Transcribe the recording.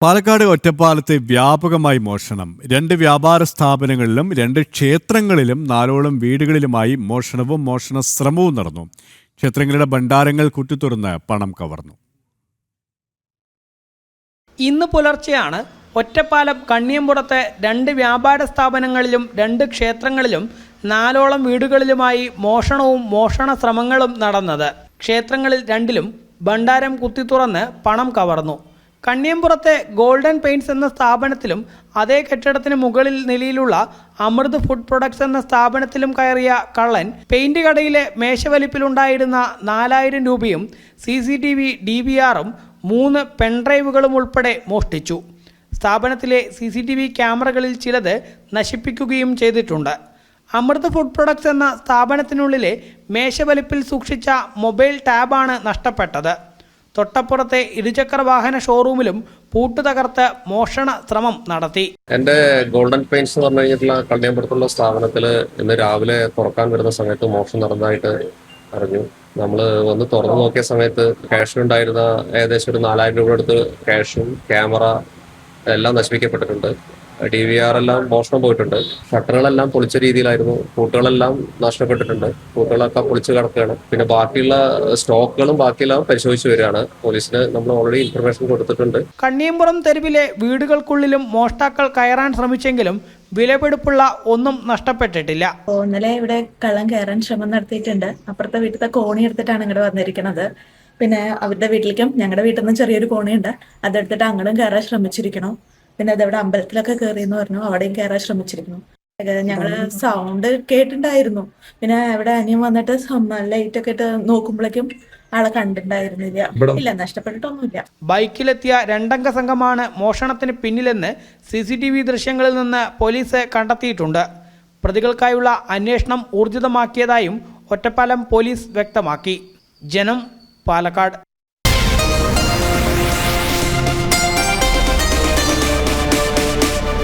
പാലക്കാട് ഒറ്റപ്പാലത്ത് വ്യാപകമായി മോഷണം. 2 വ്യാപാര സ്ഥാപനങ്ങളിലും 2 ക്ഷേത്രങ്ങളിലും 4ഓളം വീടുകളിലുമായി മോഷണവും മോഷണ ശ്രമവും നടന്നു. ക്ഷേത്രങ്ങളുടെ ഭണ്ഡാരങ്ങൾ കുത്തിത്തുറന്ന് പണം കവർന്നു. ഇന്ന് പുലർച്ചെയാണ് ഒറ്റപ്പാലം കണ്ണിയമ്പുറത്ത് 2 വ്യാപാര സ്ഥാപനങ്ങളിലും 2 ക്ഷേത്രങ്ങളിലും 4ഓളം വീടുകളിലുമായി മോഷണവും മോഷണ ശ്രമങ്ങളും നടന്നത്. ക്ഷേത്രങ്ങളിൽ 2ലും ഭണ്ഡാരം കുത്തിത്തുറന്ന് പണം കവർന്നു. കണ്ണിയമ്പുറത്തെ ഗോൾഡൻ പെയിൻറ്റ്സ് എന്ന സ്ഥാപനത്തിലും അതേ കെട്ടിടത്തിന് മുകളിൽ നിലയിലുള്ള അമൃത് ഫുഡ് പ്രൊഡക്ട്സ് എന്ന സ്ഥാപനത്തിലും കയറിയ കള്ളൻ പെയിന്റ് കടയിലെ മേശവലിപ്പിലുണ്ടായിരുന്ന 4000 രൂപയും CCTV DVR-ഉം 3 പെൻഡ്രൈവുകളും ഉൾപ്പെടെ മോഷ്ടിച്ചു. സ്ഥാപനത്തിലെ CCTV ക്യാമറകളിൽ ചിലത് നശിപ്പിക്കുകയും ചെയ്തിട്ടുണ്ട്. അമൃത് ഫുഡ് പ്രൊഡക്ട്സ് എന്ന സ്ഥാപനത്തിനുള്ളിലെ മേശവലിപ്പിൽ സൂക്ഷിച്ച മൊബൈൽ ടാബാണ് നഷ്ടപ്പെട്ടത്. തൊട്ടപ്പുറത്തെ ഇരുചക്ര വാഹന ഷോറൂമിലും പൂട്ട് തകർത്ത് മോഷണ ശ്രമം നടത്തി. എന്റെ ഗോൾഡൻ പെയിന്റ്സ് എന്ന് പറഞ്ഞു കഴിഞ്ഞിട്ടുള്ള കണ്ണിയമ്പുറത്തുള്ള സ്ഥാപനത്തിൽ ഇന്ന് രാവിലെ തുറക്കാൻ വരുന്ന സമയത്ത് മോഷണം നടന്നതായിട്ട് അറിഞ്ഞു. നമ്മൾ വന്ന് തുറന്നു നോക്കിയ സമയത്ത് ക്യാഷിലുണ്ടായിരുന്ന ഏകദേശം ഒരു 4000 രൂപ അടുത്ത് ക്യാഷും ക്യാമറ എല്ലാം നശിപ്പിക്കപ്പെട്ടിട്ടുണ്ട്. DVR എല്ലാം മോഷണം പോയിട്ടുണ്ട്. ഷട്ടറുകളെല്ലാം പൊളിച്ച രീതിയിലായിരുന്നു. പൂട്ടുകളെല്ലാം നഷ്ടപ്പെട്ടിട്ടുണ്ട്. പൂട്ടുകളൊക്കെ പൊളിച്ച് കിടക്കുകയാണ്. പിന്നെ ബാക്കിയുള്ള സ്റ്റോക്കുകളും ബാക്കിയെല്ലാം പരിശോധിച്ച് വരികയാണ്. പോലീസിന് നമ്മൾ ഓൾറെഡി ഇൻഫർമേഷൻ കൊടുത്തിട്ടുണ്ട്. കണ്ണിയമ്പുറം തെരുവിലെ വീടുകൾക്കുള്ളിലും മോഷ്ടാക്കൾ കയറാൻ ശ്രമിച്ചെങ്കിലും വിലപിടിപ്പുള്ള ഒന്നും നഷ്ടപ്പെട്ടിട്ടില്ല. ഇന്നലെ ഇവിടെ കള്ളൻ കയറാൻ ശ്രമം നടത്തിയിട്ടുണ്ട്. അപ്പുറത്തെ വീട്ടിലത്തെ കോണി എടുത്തിട്ടാണ് ഇങ്ങോട്ട് വന്നിരിക്കുന്നത്. പിന്നെ അവരുടെ വീട്ടിലേക്കും ഞങ്ങളുടെ വീട്ടിൽ നിന്ന് ചെറിയൊരു കോണിയുണ്ട്, അതെടുത്തിട്ട് അങ്ങോട്ടും കയറാൻ ശ്രമിച്ചിരിക്കണം. പിന്നെ അതവിടെ അമ്പലത്തിലൊക്കെ കയറിയെന്ന് പറഞ്ഞു, അവിടെയും കയറാൻ ശ്രമിച്ചിരിക്കുന്നു. ഞങ്ങള് സൗണ്ട് കേട്ടിട്ടുണ്ടായിരുന്നു. പിന്നെ അവിടെ അനിയൻ വന്നിട്ട് ലൈറ്റ് ഒക്കെ ഇട്ട് നോക്കുമ്പോഴേക്കും ആളെ കണ്ടിട്ടുണ്ടായിരുന്നില്ല. ഇല്ല, നഷ്ടപ്പെട്ടിട്ടൊന്നുമില്ല. ബൈക്കിലെത്തിയ 2 അംഗ സംഘമാണ് മോഷണത്തിന് പിന്നിലെന്ന് CCTV ദൃശ്യങ്ങളിൽ നിന്ന് പോലീസ് കണ്ടെത്തിയിട്ടുണ്ട്. പ്രതികൾക്കായുള്ള അന്വേഷണം ഊർജിതമാക്കിയതായും ഒറ്റപ്പാലം പോലീസ് വ്യക്തമാക്കി. ജനം, പാലക്കാട്.